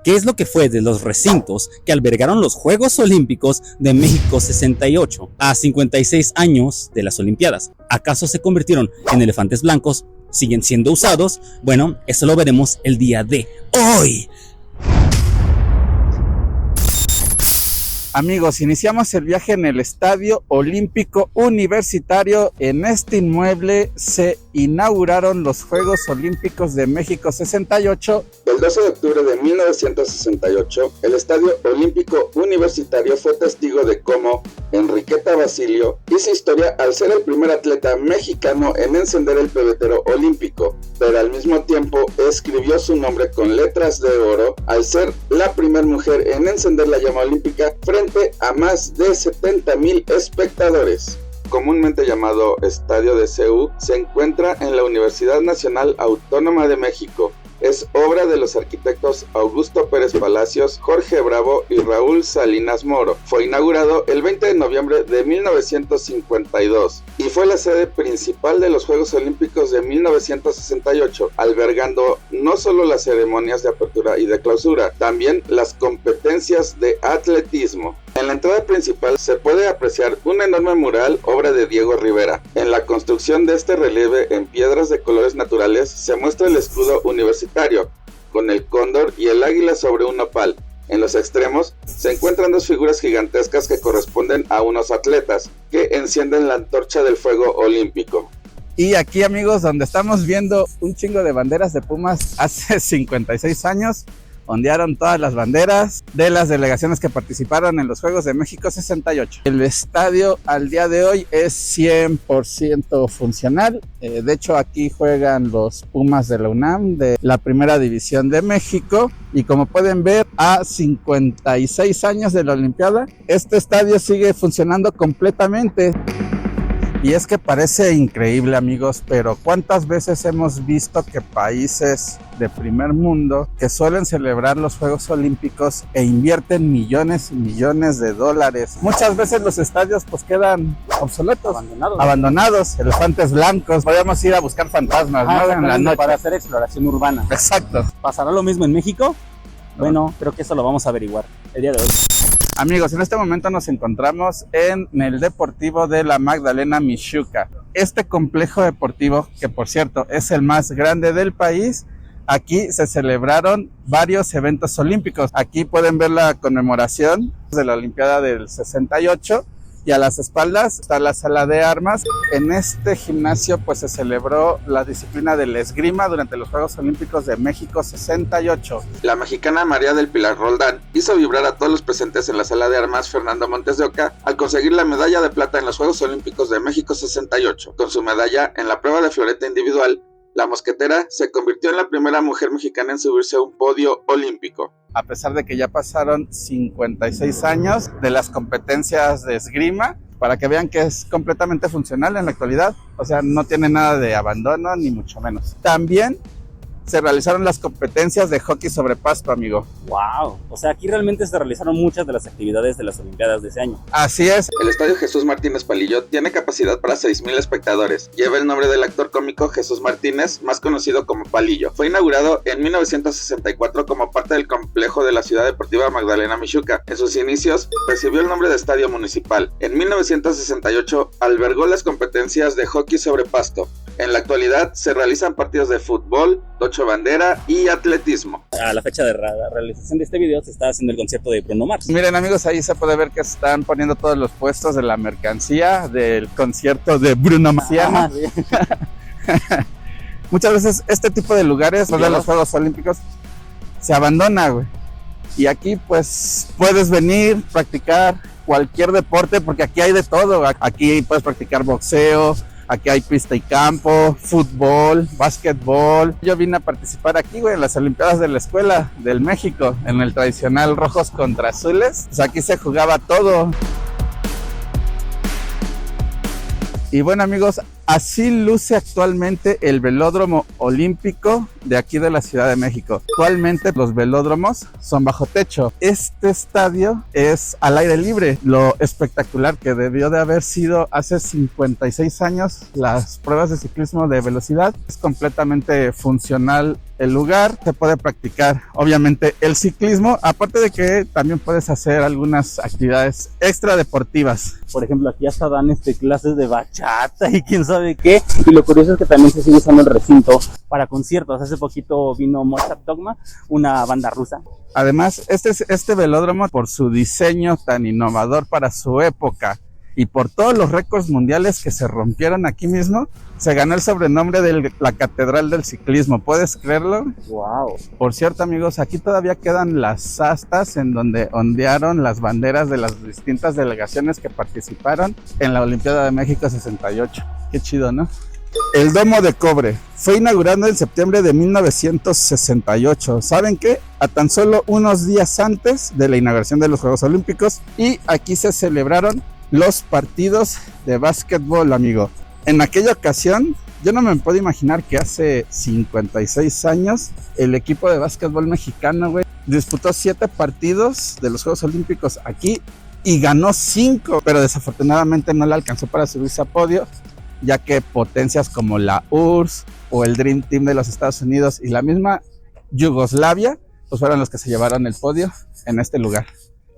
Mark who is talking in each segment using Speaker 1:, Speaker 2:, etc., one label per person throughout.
Speaker 1: ¿Qué es lo que fue de los recintos que albergaron los Juegos Olímpicos de México 68 a 56 años de las Olimpiadas? ¿Acaso se convirtieron en elefantes blancos? ¿Siguen siendo usados? Bueno, eso lo veremos el día de hoy.
Speaker 2: Amigos, iniciamos el viaje en el Estadio Olímpico Universitario. En este inmueble se inauguraron los Juegos Olímpicos de México 68.
Speaker 3: El 12 de octubre de 1968, el Estadio Olímpico Universitario fue testigo de cómo Enriqueta Basilio hizo historia al ser el primer atleta mexicano en encender el pebetero olímpico, pero al mismo tiempo escribió su nombre con letras de oro al ser la primera mujer en encender la llama olímpica frente a más de 70,000 espectadores. Comúnmente llamado Estadio de CU, se encuentra en la Universidad Nacional Autónoma de México. Es obra de los arquitectos Augusto Pérez Palacios, Jorge Bravo y Raúl Salinas Moro. Fue inaugurado el 20 de noviembre de 1952 y fue la sede principal de los Juegos Olímpicos de 1968, albergando no solo las ceremonias de apertura y de clausura, también las competencias de atletismo. En la entrada principal se puede apreciar un enorme mural, obra de Diego Rivera. En la construcción de este relieve en piedras de colores naturales se muestra el escudo universitario, con el cóndor y el águila sobre un nopal. En los extremos se encuentran dos figuras gigantescas que corresponden a unos atletas, que encienden la antorcha del fuego olímpico.
Speaker 2: Y aquí, amigos, donde estamos viendo un chingo de banderas de Pumas hace 56 años, ondearon todas las banderas de las delegaciones que participaron en los Juegos de México 68. El estadio al día de hoy es 100% funcional. De hecho, aquí juegan los Pumas de la UNAM de la Primera División de México. Y como pueden ver, a 56 años de la Olimpiada, este estadio sigue funcionando completamente. Y es que parece increíble, amigos, pero ¿cuántas veces hemos visto que países de primer mundo que suelen celebrar los Juegos Olímpicos e invierten millones y millones de dólares? Muchas veces los estadios pues quedan obsoletos, abandonados, elefantes blancos. Podríamos ir a buscar fantasmas, ¿no? En la noche.
Speaker 1: Para hacer exploración urbana.
Speaker 2: Exacto.
Speaker 1: ¿Pasará lo mismo en México? Bueno, creo que eso lo vamos a averiguar el día de hoy.
Speaker 2: Amigos, en este momento nos encontramos en el Deportivo de la Magdalena Mixhuca. Este complejo deportivo, que por cierto es el más grande del país, aquí se celebraron varios eventos olímpicos. Aquí pueden ver la conmemoración de la Olimpiada del 68 y a las espaldas está la sala de armas. En este gimnasio pues se celebró la disciplina del esgrima durante los Juegos Olímpicos de México 68.
Speaker 3: La mexicana María del Pilar Roldán hizo vibrar a todos los presentes en la sala de armas Fernando Montes de Oca al conseguir la medalla de plata en los Juegos Olímpicos de México 68. Con su medalla en la prueba de floreta individual, la mosquetera se convirtió en la primera mujer mexicana en subirse a un podio olímpico.
Speaker 2: A pesar de que ya pasaron 56 años de las competencias de esgrima, para que vean que es completamente funcional en la actualidad. O sea, no tiene nada de abandono, ni mucho menos. También se realizaron las competencias de hockey sobre pasto, amigo.
Speaker 1: ¡Wow! O sea, aquí realmente se realizaron muchas de las actividades de las Olimpiadas de ese año.
Speaker 2: Así es.
Speaker 3: El Estadio Jesús Martínez Palillo tiene capacidad para 6,000 espectadores. Lleva el nombre del actor cómico Jesús Martínez, más conocido como Palillo. Fue inaugurado en 1964 como parte del complejo de la Ciudad Deportiva Magdalena Mixhuca. En sus inicios recibió el nombre de Estadio Municipal. En 1968 albergó las competencias de hockey sobre pasto. En la actualidad se realizan partidos de fútbol, tocho bandera y atletismo.
Speaker 1: A la fecha de realización de este video se está haciendo el concierto de Bruno Mars.
Speaker 2: Miren, amigos, ahí se puede ver que están poniendo todos los puestos de la mercancía del concierto de Bruno Mars.
Speaker 1: Sí.
Speaker 2: Muchas veces este tipo de lugares, de los Juegos Olímpicos, se abandona, güey. Y aquí pues puedes venir, practicar cualquier deporte, porque aquí hay de todo. Aquí puedes practicar boxeo, aquí hay pista y campo, fútbol, básquetbol. Yo vine a participar aquí, güey, en las Olimpiadas de la Escuela del México, en el tradicional rojos contra azules. Pues aquí se jugaba todo. Y bueno, amigos, así luce actualmente el velódromo olímpico de aquí de la Ciudad de México. Actualmente los velódromos son bajo techo. Este estadio es al aire libre. Lo espectacular que debió de haber sido hace 56 años las pruebas de ciclismo de velocidad. Es completamente funcional el lugar, se puede practicar obviamente el ciclismo, aparte de que también puedes hacer algunas actividades extra deportivas.
Speaker 1: Por ejemplo, aquí hasta dan clases de bachata y quién sabe qué. Y lo curioso es que también se sigue usando el recinto para conciertos. Hace poquito vino Mozart Dogma, una banda rusa.
Speaker 2: Además, este velódromo, por su diseño tan innovador para su época y por todos los récords mundiales que se rompieron aquí mismo, se ganó el sobrenombre de la Catedral del Ciclismo. ¿Puedes creerlo?
Speaker 1: Wow.
Speaker 2: Por cierto, amigos, aquí todavía quedan las astas en donde ondearon las banderas de las distintas delegaciones que participaron en la Olimpiada de México 68. Qué chido, ¿no? El Domo de Cobre fue inaugurado en septiembre de 1968. ¿Saben qué? A tan solo unos días antes de la inauguración de los Juegos Olímpicos, y aquí se celebraron los partidos de básquetbol, amigo. En aquella ocasión, yo no me puedo imaginar que hace 56 años el equipo de básquetbol mexicano, güey, disputó 7 partidos de los Juegos Olímpicos aquí y ganó 5, pero desafortunadamente no le alcanzó para subirse a podio, ya que potencias como la URSS o el Dream Team de los Estados Unidos y la misma Yugoslavia, pues fueron los que se llevaron el podio en este lugar.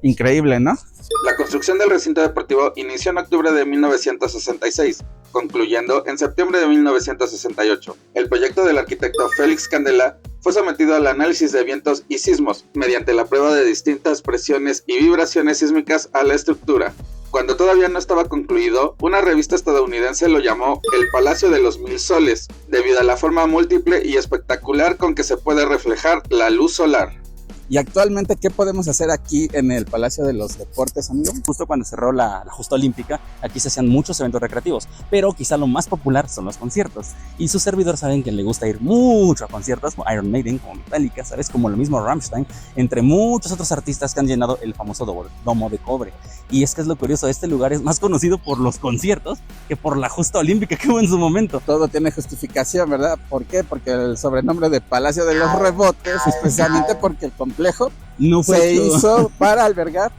Speaker 2: Increíble, ¿no?
Speaker 3: La construcción del recinto deportivo inició en octubre de 1966, concluyendo en septiembre de 1968. El proyecto del arquitecto Félix Candela fue sometido al análisis de vientos y sismos mediante la prueba de distintas presiones y vibraciones sísmicas a la estructura. Cuando todavía no estaba concluido, una revista estadounidense lo llamó el Palacio de los Mil Soles, debido a la forma múltiple y espectacular con que se puede reflejar la luz solar.
Speaker 2: Y actualmente, ¿qué podemos hacer aquí en el Palacio de los Deportes, amigo?
Speaker 1: Justo cuando cerró la justa olímpica, aquí se hacían muchos eventos recreativos, pero quizá lo más popular son los conciertos. Y sus servidores saben que le gusta ir mucho a conciertos, como Iron Maiden, como Metallica, ¿sabes? Como lo mismo Rammstein, entre muchos otros artistas que han llenado el famoso Domo de Cobre. Y es que es lo curioso, este lugar es más conocido por los conciertos que por la justa olímpica que hubo en su momento.
Speaker 2: Todo tiene justificación, ¿verdad? ¿Por qué? Porque el sobrenombre de Palacio de los Rebotes es precisamente porque el complejo
Speaker 1: no
Speaker 2: se hizo para albergar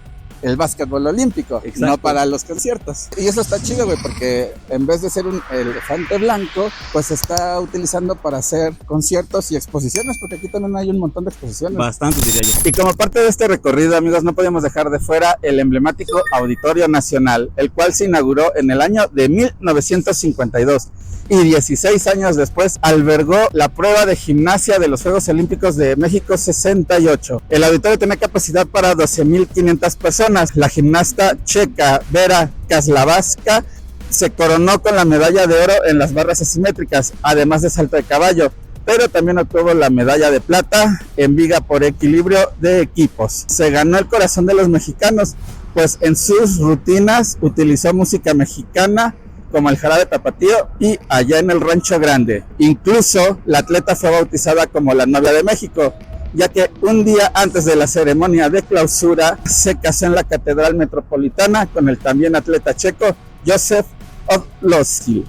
Speaker 2: el básquetbol olímpico. Exacto. No para los conciertos. Y eso está chido, güey, porque en vez de ser un elefante blanco, pues se está utilizando para hacer conciertos y exposiciones, porque aquí también hay un montón de exposiciones.
Speaker 1: Bastante, diría yo.
Speaker 2: Y como parte de este recorrido, amigos, no podíamos dejar de fuera el emblemático Auditorio Nacional, el cual se inauguró en el año de 1952. Y 16 años después albergó la prueba de gimnasia de los Juegos Olímpicos de México 68. El auditorio tenía capacidad para 12,500 personas. La gimnasta checa Vera Kaslavska se coronó con la medalla de oro en las barras asimétricas, además de salto de caballo, pero también obtuvo la medalla de plata en viga por equilibrio de equipos. Se ganó el corazón de los mexicanos, pues en sus rutinas utilizó música mexicana, como el jarabe tapatío y Allá en el Rancho Grande. Incluso la atleta fue bautizada como la novia de México, ya que un día antes de la ceremonia de clausura se casó en la Catedral Metropolitana con el también atleta checo Josef Odlowski.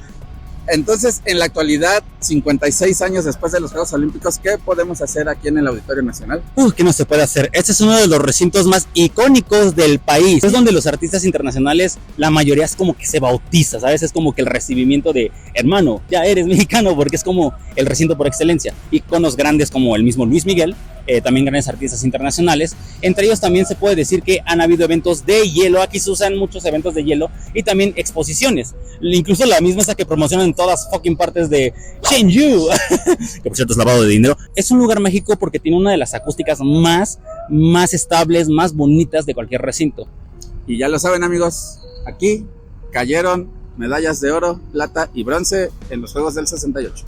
Speaker 2: Entonces, en la actualidad, 56 años después de los Juegos Olímpicos, ¿qué podemos hacer aquí en el Auditorio Nacional?
Speaker 1: ¿Qué no se puede hacer? Este es uno de los recintos más icónicos del país. Es donde los artistas internacionales, la mayoría es como que se bautiza, ¿sabes? Es como que el recibimiento de, hermano, ya eres mexicano, porque es como el recinto por excelencia. Iconos grandes como el mismo Luis Miguel, también grandes artistas internacionales. Entre ellos también se puede decir que han habido eventos de hielo. Aquí se usan muchos eventos de hielo y también exposiciones. Incluso la misma esa que promocionan en todas fucking partes de Shenzhou, que por cierto es lavado de dinero. Es un lugar mágico porque tiene una de las acústicas más estables, más bonitas de cualquier recinto.
Speaker 2: Y ya lo saben, amigos, aquí cayeron medallas de oro, plata y bronce en los Juegos del 68.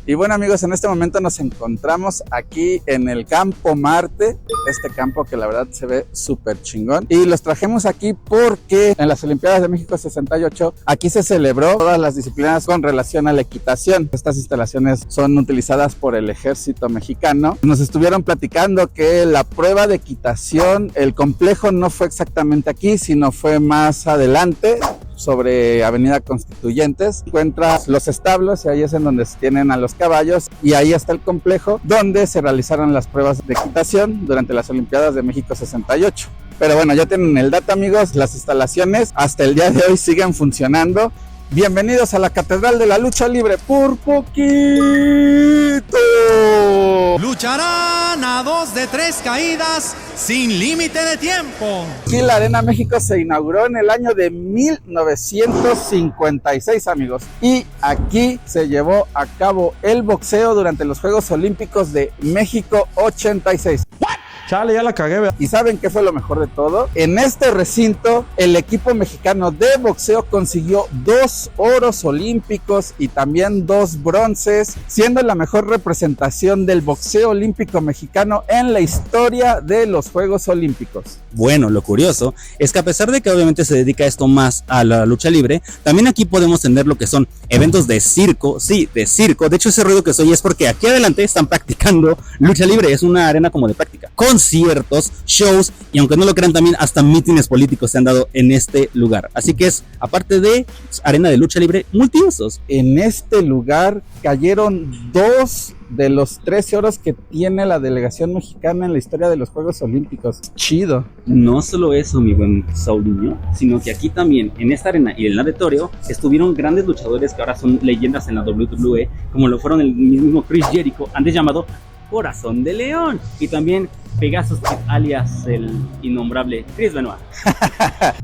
Speaker 2: Y bueno, amigos, en este momento nos encontramos aquí en el Campo Marte, este campo que la verdad se ve súper chingón. Y los trajimos aquí porque en las Olimpiadas de México 68, aquí se celebró todas las disciplinas con relación a la equitación. Estas instalaciones son utilizadas por el ejército mexicano. Nos estuvieron platicando que la prueba de equitación, el complejo no fue exactamente aquí, sino fue más adelante. sobre Avenida Constituyentes. Encuentras los establos y ahí es en donde se tienen a los caballos, y ahí está el complejo donde se realizaron las pruebas de equitación durante las Olimpiadas de México 68. Pero bueno, ya tienen el dato, amigos, las instalaciones hasta el día de hoy siguen funcionando. Bienvenidos a la Catedral de la Lucha Libre por poquito.
Speaker 4: Lucharán a 2 de 3 caídas sin límite de tiempo.
Speaker 2: Aquí la Arena México se inauguró en el año de 1956, amigos. Y aquí se llevó a cabo el boxeo durante los Juegos Olímpicos de México 86.
Speaker 5: Chale, ya la cagué, ¿verdad?
Speaker 2: ¿Y saben qué fue lo mejor de todo? En este recinto, el equipo mexicano de boxeo consiguió 2 oros olímpicos y también 2 bronces, siendo la mejor representación del boxeo olímpico mexicano en la historia de los Juegos Olímpicos.
Speaker 1: Bueno, lo curioso es que a pesar de que obviamente se dedica esto más a la lucha libre, también aquí podemos tener lo que son eventos de circo, sí, de circo. De hecho, ese ruido que se oye es porque aquí adelante están practicando lucha libre, es una arena como de práctica. Conciertos, shows y aunque no lo crean también hasta mítines políticos se han dado en este lugar. Así que es, aparte de arena de lucha libre, multiusos.
Speaker 2: En este lugar cayeron 2 de los 13 oros que tiene la delegación mexicana en la historia de los Juegos Olímpicos. Chido.
Speaker 1: No solo eso, mi buen Saulinho, sino que aquí también, en esta arena y en el auditorio, estuvieron grandes luchadores que ahora son leyendas en la WWE, como lo fueron el mismo Chris Jericho, antes llamado Corazón de León, y también Pegasus, alias el innombrable Chris Benoit.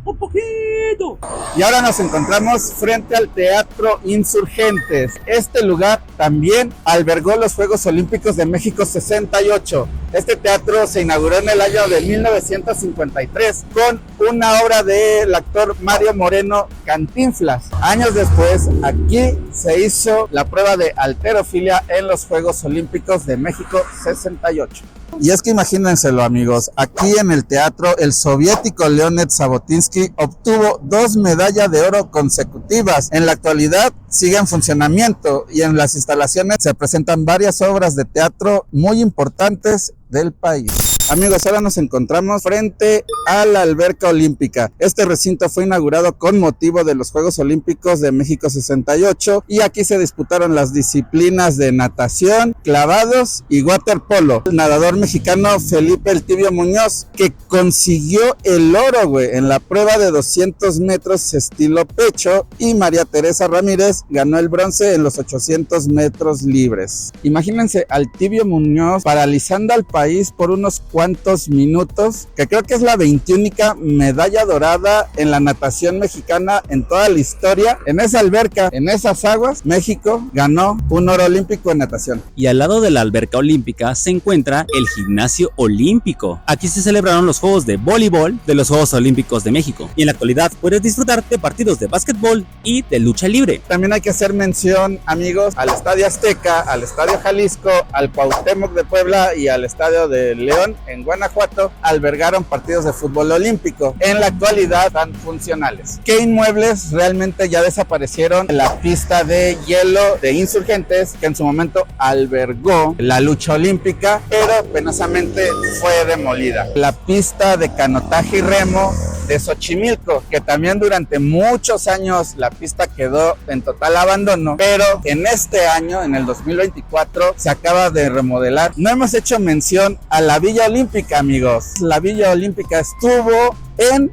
Speaker 1: ¡Un poquito!
Speaker 2: Y ahora nos encontramos frente al Teatro Insurgentes. Este lugar también albergó los Juegos Olímpicos de México 68. Este teatro se inauguró en el año de 1953 con una obra del actor Mario Moreno Cantinflas. Años después, aquí se hizo la prueba de halterofilia en los Juegos Olímpicos de México 68. Y es que imagínenselo, amigos, aquí en el teatro el soviético Leonid Sabotinsky obtuvo 2 medallas de oro consecutivas. En la actualidad sigue en funcionamiento y en las instalaciones se presentan varias obras de teatro muy importantes del país. Amigos, ahora nos encontramos frente a la alberca olímpica. Este recinto fue inaugurado con motivo de los Juegos Olímpicos de México 68 y aquí se disputaron las disciplinas de natación, clavados y waterpolo. El nadador mexicano Felipe El Tibio Muñoz, que consiguió el oro, en la prueba de 200 metros estilo pecho, y María Teresa Ramírez ganó el bronce en los 800 metros libres. Imagínense al Tibio Muñoz paralizando al país por unos cuantos minutos, que creo que es la 21ª medalla dorada en la natación mexicana en toda la historia. En esa alberca, en esas aguas, México ganó un oro olímpico en natación.
Speaker 1: Y al lado de la alberca olímpica se encuentra el gimnasio olímpico. Aquí se celebraron los juegos de voleibol de los Juegos Olímpicos de México. Y en la actualidad puedes disfrutar de partidos de básquetbol y de lucha libre.
Speaker 2: También hay que hacer mención, amigos, al Estadio Azteca, al Estadio Jalisco, al Cuauhtémoc de Puebla y al Estadio de León en Guanajuato. Albergaron partidos de fútbol olímpico. En la actualidad están funcionales. ¿Qué inmuebles realmente ya desaparecieron? La pista de hielo de Insurgentes, que en su momento albergó la lucha olímpica, pero penosamente fue demolida. La pista de canotaje y remo de Xochimilco, que también durante muchos años la pista quedó en total abandono, pero en este año, en el 2024, se acaba de remodelar. No hemos hecho mención a la Villa Olímpica, amigos. La Villa Olímpica estuvo en...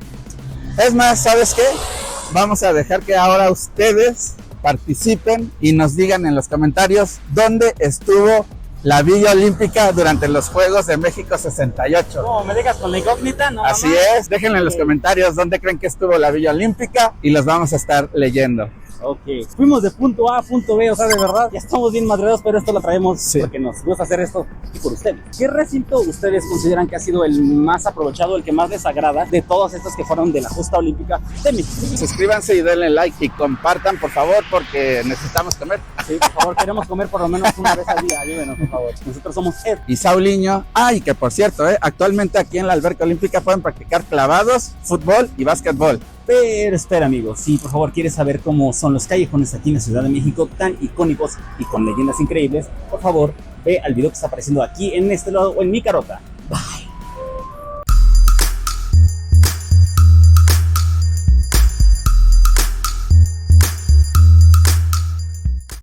Speaker 2: Es más, ¿sabes qué? Vamos a dejar que ahora ustedes participen y nos digan en los comentarios dónde estuvo la Villa Olímpica durante los Juegos de México 68.
Speaker 1: ¿Cómo me dejas con la incógnita? No,
Speaker 2: así es, déjenlo en los comentarios dónde creen que estuvo la Villa Olímpica y los vamos a estar leyendo.
Speaker 1: Ok, fuimos de punto A a punto B, o sea, de verdad, ya estamos bien madreados, pero esto lo traemos porque nos gusta hacer esto y por ustedes. ¿Qué recinto ustedes consideran que ha sido el más aprovechado, el que más les agrada de todos estos que fueron de la justa olímpica de México?
Speaker 2: Suscríbanse y denle like y compartan, por favor, porque necesitamos comer.
Speaker 1: Sí, por favor, queremos comer por lo menos una vez al día, ayúdenos, por favor. Nosotros somos Ed
Speaker 2: y Saulinho. Y que por cierto, actualmente aquí en la alberca olímpica pueden practicar clavados, fútbol y básquetbol.
Speaker 1: Pero espera, amigos, si por favor quieres saber cómo son los callejones aquí en la Ciudad de México, tan icónicos y con leyendas increíbles, por favor ve al video que está apareciendo aquí en este lado o en mi carota.